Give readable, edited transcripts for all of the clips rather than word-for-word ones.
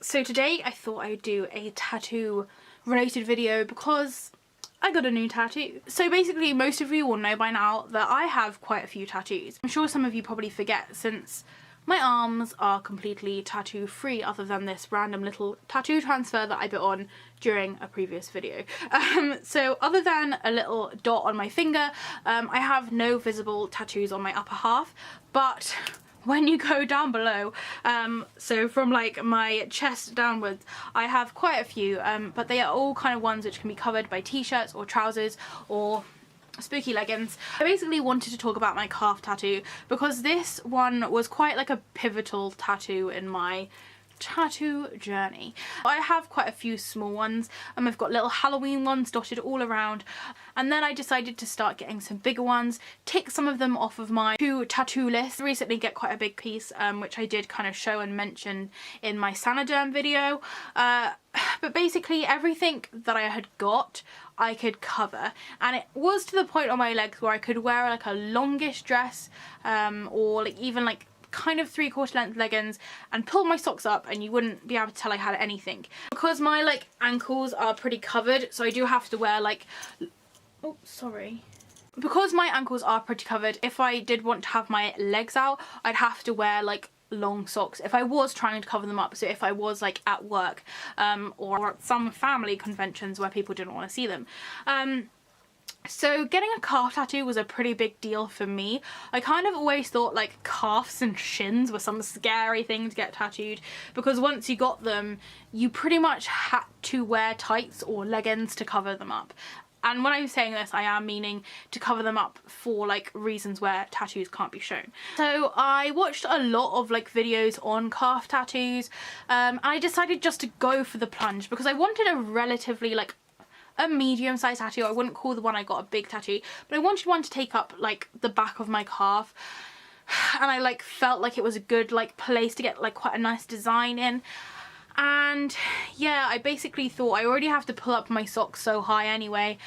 So today I thought I'd do a tattoo related video because I got a new tattoo. So basically most of you will know by now that I have quite a few tattoos. I'm sure some of you probably forget since my arms are completely tattoo free other than this random little tattoo transfer that I put on during a previous video. So other than a little dot on my finger, I have no visible tattoos on my upper half, but when you go down below, so from like my chest downwards, I have quite a few, but they are all kind of ones which can be covered by t-shirts or trousers or spooky leggings. I basically wanted to talk about my calf tattoo because this one was quite like a pivotal tattoo in my tattoo journey. I have quite a few small ones, and I've got little Halloween ones dotted all around, and then I decided to start getting some bigger ones, tick some of them off of my tattoo list. Recently get quite a big piece, which I did kind of show and mention in my Saniderm video, but basically everything that I had got I could cover, and it was to the point on my legs where I could wear like a longish dress, or like even like kind of 3/4 length leggings and pull my socks up and you wouldn't be able to tell I had anything. Because my like ankles are pretty covered, so I do have to wear like, oh sorry, because my ankles are pretty covered, if I did want to have my legs out I'd have to wear like long socks if I was trying to cover them up. So if I was like at work, or at some family conventions where people didn't want to see them. So getting a calf tattoo was a pretty big deal for me. I kind of always thought like calves and shins were some scary thing to get tattooed, because once you got them you pretty much had to wear tights or leggings to cover them up. And when I'm saying this, I am meaning to cover them up for like reasons where tattoos can't be shown. So I watched a lot of like videos on calf tattoos, and I decided just to go for the plunge because I wanted a relatively like a medium-sized tattoo. I wouldn't call the one I got a big tattoo, but I wanted one to take up like the back of my calf, and I like felt like it was a good like place to get like quite a nice design in. And yeah, I basically thought I already have to pull up my socks so high anyway,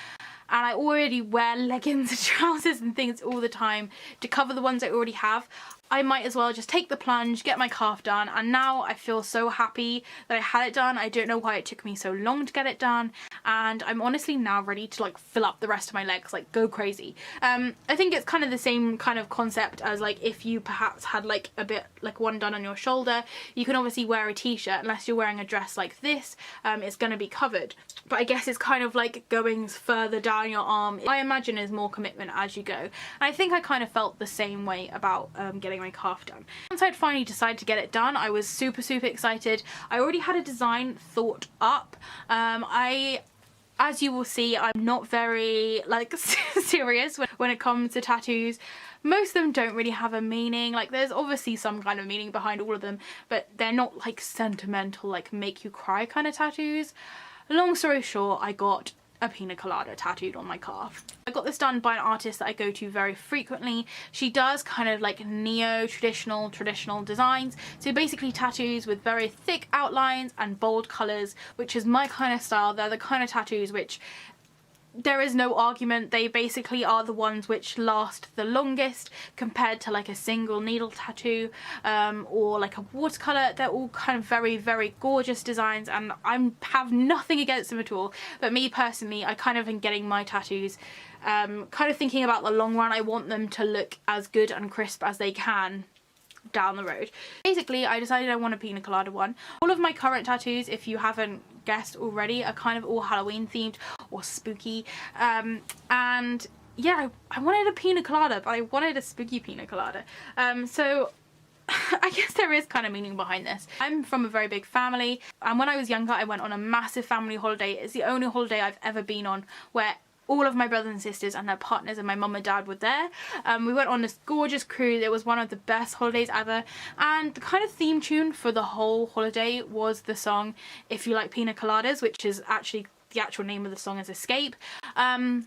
and I already wear leggings and trousers and things all the time to cover the ones I already have. I might as well just take the plunge, get my calf done, and now I feel so happy that I had it done. I don't know why it took me so long to get it done, and I'm honestly now ready to like fill up the rest of my legs, like go crazy. I think it's kind of the same kind of concept as like if you perhaps had like a bit like one done on your shoulder. You can obviously wear a t-shirt, unless you're wearing a dress like this, it's going to be covered. But I guess it's kind of like going further down your arm. I imagine is more commitment as you go. And I think I kind of felt the same way about getting my calf done. Once I'd finally decided to get it done, I was super excited. I already had a design thought up. As you will see, I'm not very like serious when it comes to tattoos. Most of them don't really have a meaning. Like there's obviously some kind of meaning behind all of them, but they're not like sentimental, like make you cry kind of tattoos. Long story short, I got a Pina Colada tattooed on my calf. I got this done by an artist that I go to very frequently. She does kind of like neo-traditional designs. So basically tattoos with very thick outlines and bold colours, which is my kind of style. They're the kind of tattoos which there is no argument. They basically are the ones which last the longest compared to like a single needle tattoo, or like a watercolour. They're all kind of very gorgeous designs, and I have nothing against them at all. But me personally, I kind of am getting my tattoos kind of thinking about the long run. I want them to look as good and crisp as they can down the road. Basically, I decided I want a Pina Colada one. All of my current tattoos, if you haven't guessed already, are kind of all Halloween themed or spooky, and yeah, I wanted a Pina Colada, but I wanted a spooky Pina Colada, so I guess there is kind of meaning behind this. I'm from a very big family, and when I was younger I went on a massive family holiday. It's the only holiday I've ever been on where all of my brothers and sisters and their partners and my mum and dad were there. We went on this gorgeous cruise. It was one of the best holidays ever, and the kind of theme tune for the whole holiday was the song If You Like Pina Coladas, which is actually the actual name of the song is Escape. And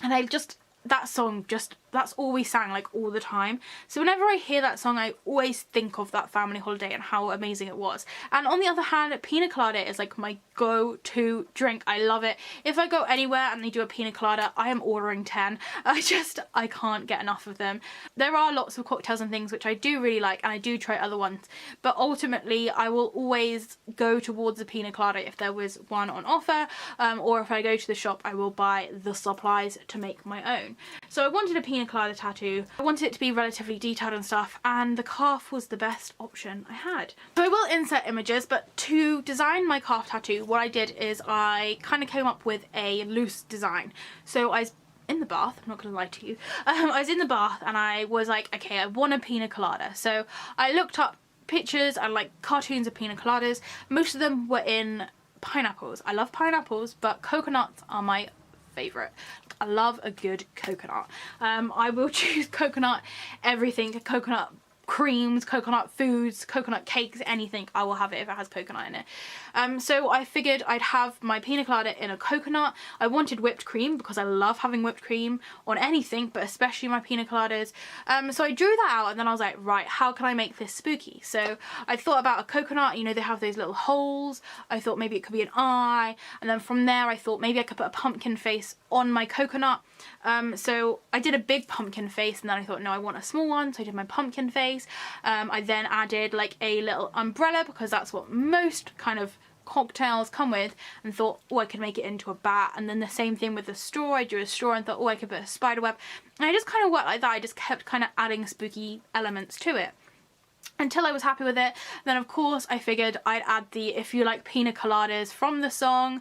that song just that's all we sang like all the time. So whenever I hear that song, I always think of that family holiday and how amazing it was. And on the other hand, Pina Colada is like my go-to drink. I love it. If I go anywhere and they do a Pina Colada, I am ordering 10. I can't get enough of them. There are lots of cocktails and things which I do really like, and I do try other ones, but ultimately I will always go towards a Pina Colada if there was one on offer, or if I go to the shop I will buy the supplies to make my own. So I wanted a Pina Colada tattoo. I wanted it to be relatively detailed and stuff, and the calf was the best option I had. So I will insert images, but to design my calf tattoo, what I did is I kind of came up with a loose design. So I was in the bath, I'm not gonna lie to you, I was in the bath and I was like, okay, I want a Pina Colada. So I looked up pictures and like cartoons of Pina Coladas. Most of them were in pineapples. I love pineapples, but coconuts are my favourite. I love a good coconut. I will choose coconut everything, coconut creams, coconut foods, coconut cakes, anything. I will have it if it has coconut in it. So I figured I'd have my Pina Colada in a coconut. I wanted whipped cream because I love having whipped cream on anything, but especially my Pina Coladas. So I drew that out, and then I was like, right, how can I make this spooky? So I thought about a coconut, you know, they have those little holes. I thought maybe it could be an eye, and then from there I thought maybe I could put a pumpkin face on my coconut. So I did a big pumpkin face, and then I thought, no, I want a small one, so I did my pumpkin face. I then added like a little umbrella because that's what most kind of cocktails come with, and thought, oh, I could make it into a bat. And then the same thing with the straw. I drew a straw and thought, oh, I could put a spider web. And I just kind of worked like that. I just kept kind of adding spooky elements to it until I was happy with it. Then of course I figured I'd add the "If You Like Pina Coladas" from the song.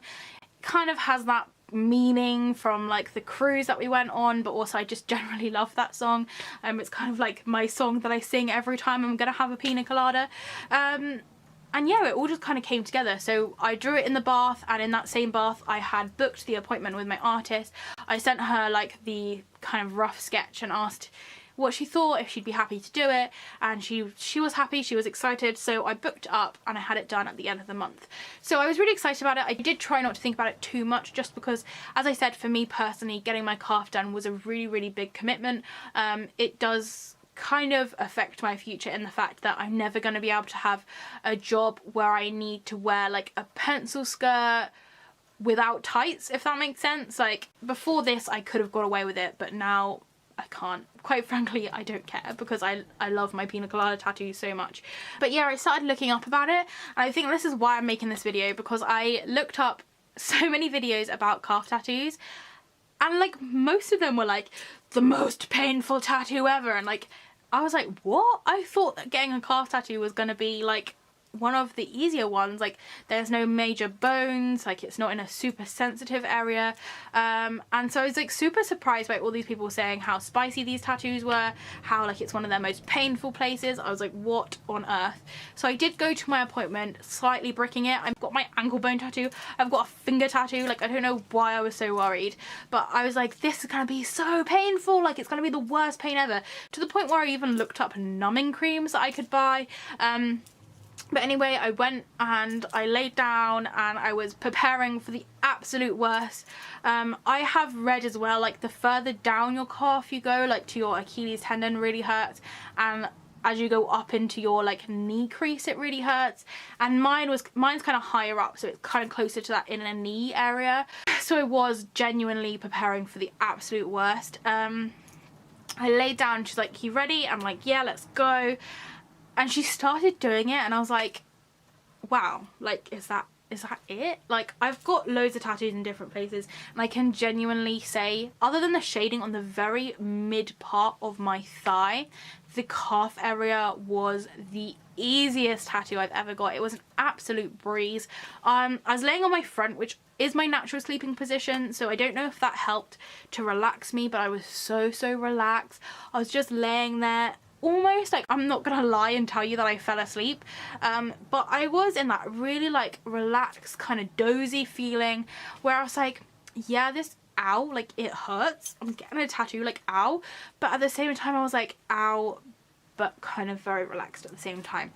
Kind of has that meaning from like the cruise that we went on, but also I just generally love that song. It's kind of like my song that I sing every time I'm gonna have a Pina Colada. And yeah, it all just kind of came together. So I drew it in the bath, and in that same bath I had booked the appointment with my artist. I sent her like the kind of rough sketch and asked what she thought, if she'd be happy to do it, and she was happy, she was excited. So I booked up and I had it done at the end of the month. So I was really excited about it. I did try not to think about it too much, just because, as I said, for me personally, getting my calf done was a really big commitment. It does kind of affect my future in the fact that I'm never going to be able to have a job where I need to wear like a pencil skirt without tights, if that makes sense. Like before this I could have got away with it, but now I can't. Quite frankly, I don't care, because I love my Pina Colada tattoo so much. But yeah, I started looking up about it, and I think this is why I'm making this video, because I looked up so many videos about calf tattoos, and like most of them were like the most painful tattoo ever, and like I was like, what? I thought that getting a calf tattoo was gonna be like one of the easier ones. Like there's no major bones, like it's not in a super sensitive area, and so I was like super surprised by all these people saying how spicy these tattoos were, how like it's one of their most painful places. I was like, what on earth? So I did go to my appointment slightly bricking it. I've got my ankle bone tattoo, I've got a finger tattoo. Like I don't know why I was so worried, but I was like, this is gonna be so painful, like it's gonna be the worst pain ever, to the point where I even looked up numbing creams that I could buy. But anyway, I went and I laid down and I was preparing for the absolute worst. I have read as well, like the further down your calf you go, like to your Achilles tendon, really hurts, and as you go up into your like knee crease it really hurts, and mine's kind of higher up, so it's kind of closer to that inner knee area. So I was genuinely preparing for the absolute worst. I laid down, she's like, you ready? I'm like, yeah, let's go. And she started doing it, and I was like, wow, like is that it? Like I've got loads of tattoos in different places, and I can genuinely say, other than the shading on the very mid part of my thigh, the calf area was the easiest tattoo I've ever got. It was an absolute breeze. I was laying on my front, which is my natural sleeping position, so I don't know if that helped to relax me, but I was so relaxed. I was just laying there, almost like, I'm not gonna lie and tell you that I fell asleep, but I was in that really like relaxed kind of dozy feeling where I was like, yeah, this, ow, like it hurts, I'm getting a tattoo, like ow, but at the same time I was like, ow, but kind of very relaxed at the same time.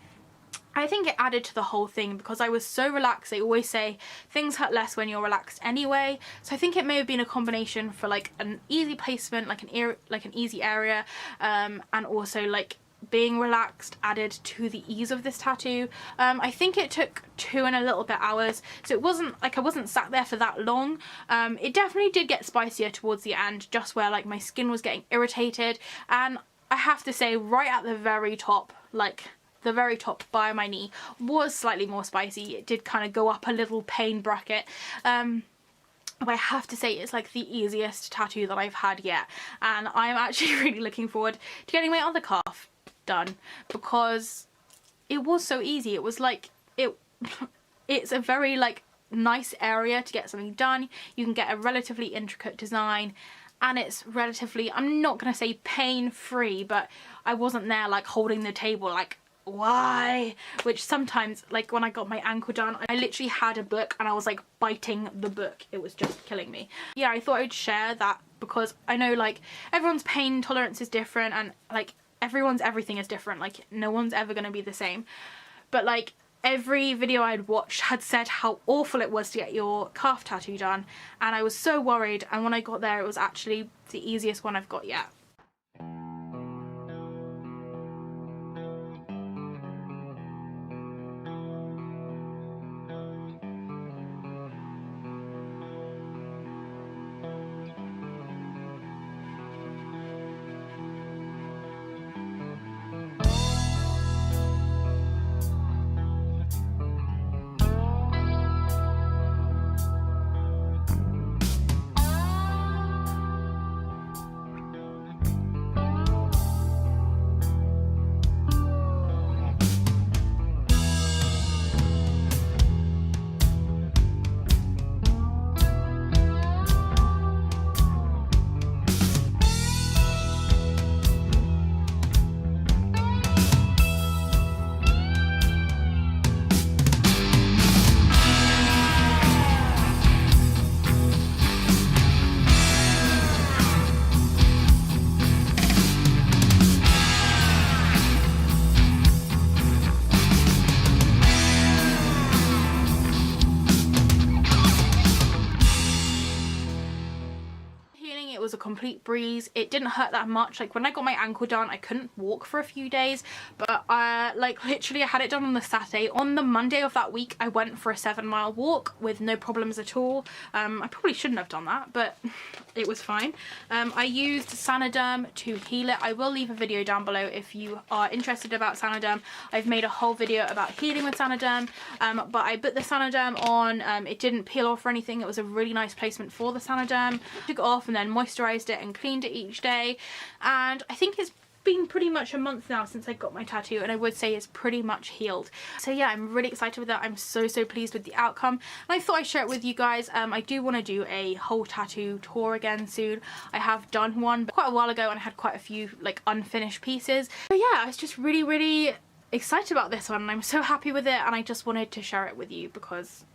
I think it added to the whole thing because I was so relaxed. They always say things hurt less when you're relaxed anyway. So I think it may have been a combination for like an easy placement, like an easy area, and also like being relaxed added to the ease of this tattoo. I think it took 2 and a little bit hours, so it wasn't like I wasn't sat there for that long. It definitely did get spicier towards the end, just where like my skin was getting irritated, and I have to say right at the very top, like the very top by my knee was slightly more spicy. It did kind of go up a little pain bracket. But I have to say it's like the easiest tattoo that I've had yet, and I'm actually really looking forward to getting my other calf done because it was so easy. It was like it's a very like nice area to get something done. You can get a relatively intricate design, and it's relatively, I'm not gonna say pain-free, but I wasn't there like holding the table like, why? Which sometimes, like when I got my ankle done, I literally had a book and I was like biting the book. It was just killing me. Yeah, I thought I'd share that because I know like everyone's pain tolerance is different, and like everyone's everything is different. Like no one's ever gonna be the same. But like every video I'd watched had said how awful it was to get your calf tattoo done, and I was so worried, and when I got there it was actually the easiest one I've got yet. Was a complete breeze. It didn't hurt that much. Like when I got my ankle done, I couldn't walk for a few days, but like literally I had it done on the Saturday. On the Monday of that week I went for a 7-mile walk with no problems at all. I probably shouldn't have done that, but it was fine. I used Saniderm to heal it. I will leave a video down below if you are interested about Saniderm. I've made a whole video about healing with Saniderm, but I put the Saniderm on. It didn't peel off or anything. It was a really nice placement for the Saniderm. Took it off and then moisturized it and cleaned it each day, and I think it's been pretty much a month now since I got my tattoo, and I would say it's pretty much healed. So yeah, I'm really excited with that. I'm so pleased with the outcome, and I thought I'd share it with you guys. I do want to do a whole tattoo tour again soon. I have done one quite a while ago and I had quite a few like unfinished pieces. But yeah, I was just really excited about this one, and I'm so happy with it, and I just wanted to share it with you because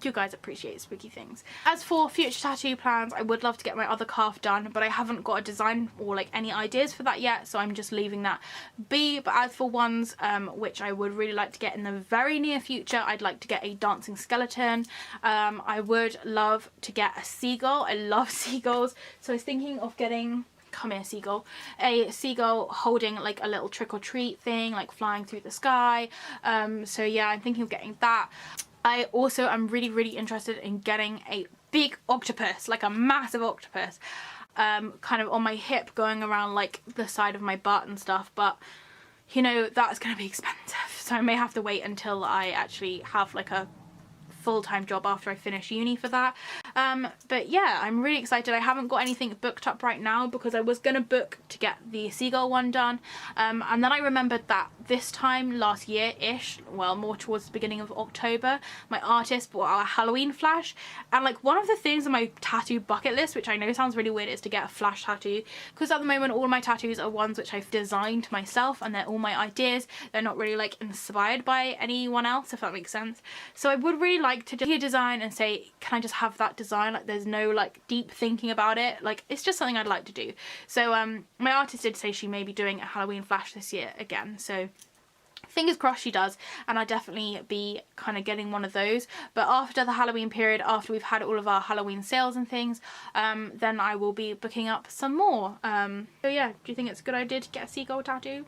you guys appreciate spooky things. As for future tattoo plans, I would love to get my other calf done, but I haven't got a design or like any ideas for that yet, so I'm just leaving that be. But as for ones which I would really like to get in the very near future, I'd like to get a dancing skeleton. I would love to get a seagull. I love seagulls, so I was thinking of getting, come here seagull, a seagull holding like a little trick or treat thing, like flying through the sky. So yeah, I'm thinking of getting that. I also am really interested in getting a big octopus, like a massive octopus, kind of on my hip going around like the side of my butt and stuff, but you know, that's gonna be expensive, so I may have to wait until I actually have like a full-time job after I finish uni for that. But yeah, I'm really excited. I haven't got anything booked up right now because I was gonna book to get the seagull one done, and then I remembered that this time last year-ish, well more towards the beginning of October, my artist bought out a Halloween flash, and like one of the things on my tattoo bucket list, which I know sounds really weird, is to get a flash tattoo, because at the moment all my tattoos are ones which I've designed myself and they're all my ideas. They're not really like inspired by anyone else, if that makes sense. So I would really like to see a design and say, can I just have that design? Like there's no like deep thinking about it, like it's just something I'd like to do. So my artist did say she may be doing a Halloween flash this year again, so Fingers crossed she does, and I'll definitely be kind of getting one of those. But after the Halloween period, after we've had all of our Halloween sales and things, then I will be booking up some more. So yeah, do you think it's a good idea to get a seagull tattoo?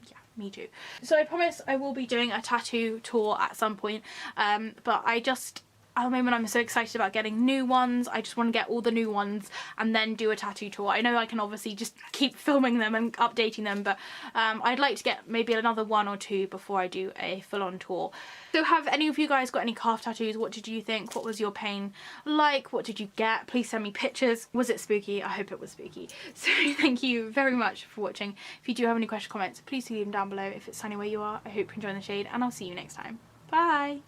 Yeah, me too. So I promise I will be doing a tattoo tour at some point, but at the moment I'm so excited about getting new ones. I just want to get all the new ones and then do a tattoo tour. I know I can obviously just keep filming them and updating them, but I'd like to get maybe another 1 or 2 before I do a full-on tour. So have any of you guys got any calf tattoos? What did you think? What was your pain like? What did you get? Please send me pictures. Was it spooky? I hope it was spooky. So thank you very much for watching. If you do have any questions, comments, please leave them down below. If it's sunny where you are, I hope you're enjoying the shade, and I'll see you next time. Bye!